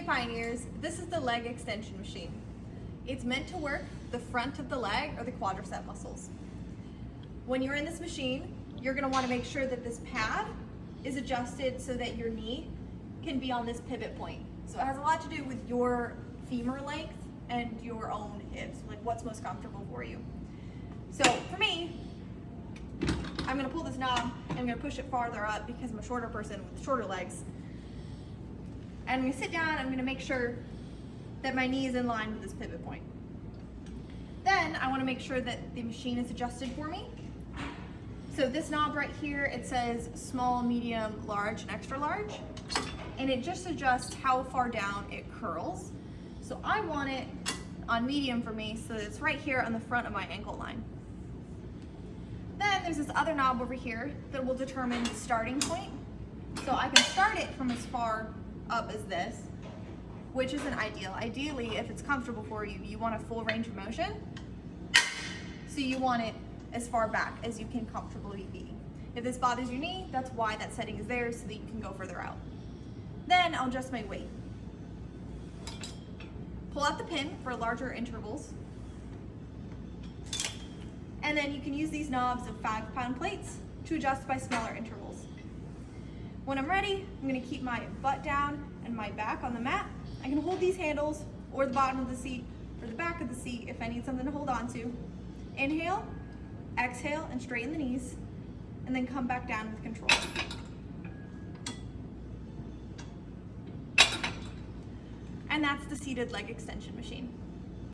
Pioneers, this is the leg extension machine. It's meant to work the front of the leg or the quadricep muscles. When you're in this machine, you're gonna wanna make sure that this pad is adjusted so that your knee can be on this pivot point. So it has a lot to do with your femur length and your own hips, like what's most comfortable for you. So for me, I'm gonna pull this knob and I'm gonna push it farther up because I'm a shorter person with shorter legs. And I'm gonna sit down, I'm gonna make sure that my knee is in line with this pivot point. Then I wanna make sure that the machine is adjusted for me. So this knob right here, it says small, medium, large, and extra large. And it just adjusts how far down it curls. So I want it on medium for me, so it's right here on the front of my ankle line. Then there's this other knob over here that will determine the starting point. So I can start it from as far up as this, which isn't ideal. Ideally, if it's comfortable for you, you want a full range of motion. So you want it as far back as you can comfortably be. If this bothers your knee, that's why that setting is there, so that you can go further out. Then I'll adjust my weight. Pull out the pin for larger intervals. And then you can use these knobs of 5-pound plates to adjust by smaller intervals. When I'm ready, I'm gonna keep my butt down and my back on the mat. I can hold these handles or the bottom of the seat or the back of the seat if I need something to hold on to. Inhale, exhale, and straighten the knees, and then come back down with control. And that's the seated leg extension machine.